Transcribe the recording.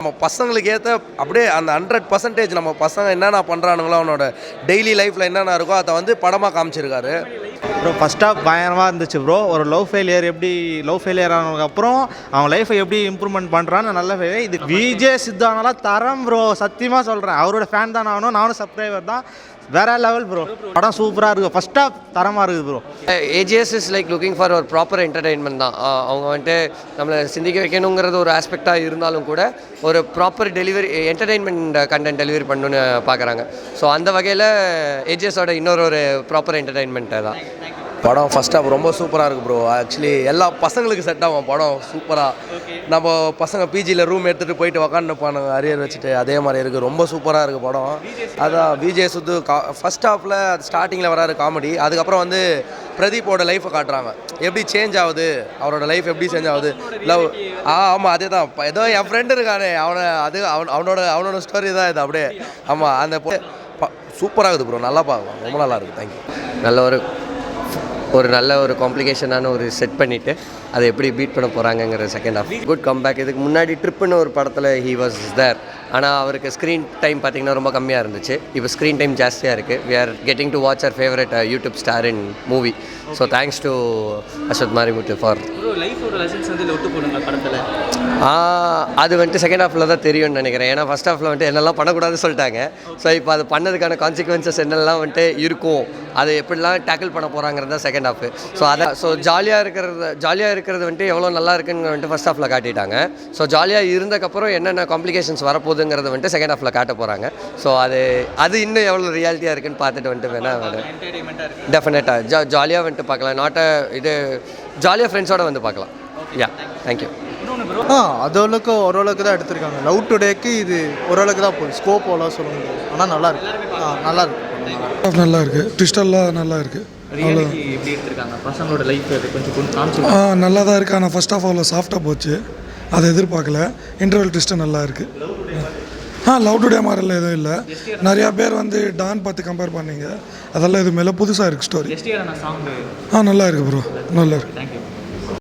நம்ம பசங்களுக்கு ஏற்ற அப்படியே அந்த 100% நம்ம பசங்க என்னென்ன பண்ணுறானுங்களோ அவனோட டெய்லி லைஃப்பில் என்னென்ன இருக்கோ அதை வந்து படமாக காமிச்சிருக்காரு. ப்ரோ ஃபஸ்ட் ஆஃப் பயங்கரமாக இருந்துச்சு ப்ரோ. ஒரு லவ் ஃபெயிலியர் ஆனதுக்கப்புறம் அவன் லைஃப்பை எப்படி இம்ப்ரூவ்மெண்ட் பண்ணுறான்னு நல்ல இது விஜய் சித்தானலாம் தரம் ப்ரோ. சத்தியமாக சொல்கிறேன், அவரோட ஃபேன் தான் நானும் சப்ஸ்கிரைபர் தான். வேற லெவல் ப்ரோ. படம் சூப்பராக இருக்குது. ஃபர்ஸ்ட் ஆஃப் தரமாக இருக்குது bro. AGS is like looking for ஒரு ப்ராப்பர் என்டர்டெயின்மெண்ட் தான். அவங்க வந்துட்டு நம்மளை சிந்திக்க வைக்கணுங்கிறது ஒரு ஆஸ்பெக்டாக இருந்தாலும் கூட ஒரு proper delivery entertainment content delivery பண்ணணுன்னு பார்க்குறாங்க. ஸோ அந்த வகையில் ஏஜிஎஸோட இன்னொரு ப்ராப்பர் என்டர்டெயின்மெண்ட்டு தான். படம் ஃபஸ்ட் ஆஃப் ரொம்ப சூப்பராக இருக்குது ப்ரோ. ஆக்சுவலி எல்லா பசங்களுக்கு செட் ஆகும் படம் சூப்பராக. நம்ம பசங்க பிஜியில் ரூம் எடுத்துகிட்டு போயிட்டு உக்காந்துப்பானுங்க அரியர் வச்சுட்டு, அதே மாதிரி இருக்குது. ரொம்ப சூப்பராக இருக்குது படம். அதான் விஜய் சுத்து ஃபஸ்ட் ஹாஃபில் ஸ்டார்டிங்கில் வராரு காமெடி. அதுக்கப்புறம் வந்து பிரதீப்போட லைஃப்பை காட்டுறாங்க, எப்படி சேஞ்ச் ஆகுது, அவரோட லைஃப் எப்படி சேஞ்ச் ஆகுது. லவ் ஆமாம் அதே தான். ஏதோ என் ஃப்ரெண்டு இருக்கானே அவனோட ஸ்டோரி தான் இது அப்படியே. ஆமாம் அந்த சூப்பராக இருக்குது ப்ரோ. நல்லா பார்க்கலாம், ரொம்ப நல்லா இருக்குது. தேங்க்யூ. நல்ல ஒரு காம்ப்ளிகேஷனான ஒரு செட் பண்ணிவிட்டு அதை எப்படி பீட் பண்ண போகிறாங்கங்கிற செகண்ட் ஹாஃப் குட் கம்பேக். இதுக்கு முன்னாடி ட்ரிப்புன்னு ஒரு படத்தில் ஹி வாஸ் தேர். ஆனால் அவருக்கு ஸ்க்ரீன் டைம் பார்த்திங்கன்னா ரொம்ப கம்மியாக இருந்துச்சு. இப்போ ஸ்க்ரீன் டைம் ஜாஸ்தியாக இருக்குது. We are getting to watch our favourite YouTube star in movie. So thanks to Ashwath Marimuthu for படத்தில். அது வந்துட்டு செகண்ட் ஹாஃபில் தான் தெரியும்னு நினைக்கிறேன். ஏன்னா ஃபஸ்ட் ஹாஃபில் வந்துட்டு என்னெல்லாம் பண்ணக்கூடாதுன்னு சொல்லிட்டாங்க. ஸோ இப்போ அது பண்ணதுக்கான கான்சிக்வன்சஸ் என்னெல்லாம் வந்துட்டு இருக்கும், அதை எப்படிலாம் டேக்கிள் பண்ண போகிறாங்கிறது தான் செகண்ட் ஹாஃப். ஸோ ஜாலியாக இருக்கிறது வந்துட்டு எவ்வளோ நல்லா இருக்குன்னு வந்துட்டு ஃபஸ்ட் ஹாஃபில் காட்டிட்டாங்க. ஸோ ஜாலியாக இருந்தக்கப்புறம் என்னென்ன காம்ப்ளிகேஷன்ஸ் வரப்போகுதுங்கிறது வந்துட்டு செகண்ட் ஹாஃபில் காட்ட போகிறாங்க. ஸோ அது இன்னும் எவ்வளோ ரியாலிட்டியாக இருக்குன்னு பார்த்துட்டு வந்துட்டு வேணால் டெஃபினட்டாக ஜாலியாக வந்துட்டு பார்க்கலாம். இது ஜாலியாக ஃப்ரெண்ட்ஸோடு வந்து பார்க்கலாம். Yeah thank you. அது ஓரளவுக்கு தான் எடுத்திருக்காங்க. லவ் டுடேக்கு இது ஓரளவுக்கு தான் போகுது. ஸ்கோப் அவ்வளோ சொல்ல முடியாது, ஆனால் நல்லா இருக்கு. நல்லா இருக்குது. ட்விஸ்டெல்லாம் நல்லா இருக்குது. எப்படி எடுத்திருக்காங்க பசங்களோட லைஃப் கொஞ்சம் நல்லா தான் இருக்குது. ஆனால் ஃபஸ்ட் ஆஃப் அவ்வளோ சாஃப்டாக போச்சு, அதை எதிர்பார்க்கல. இன்டர்வல் ட்விஸ்ட்டு நல்லா இருக்குது. லவ் டுடே மாதிரிலாம் எதுவும் இல்லை. நிறையா பேர் வந்து டான் பார்த்து கம்பேர் பண்ணீங்க, அதெல்லாம் இது மேலே புதுசாக இருக்குது ஸ்டோரி. நல்லா இருக்குது ப்ரோ. நல்லா இருக்குது. தேங்க்யூ.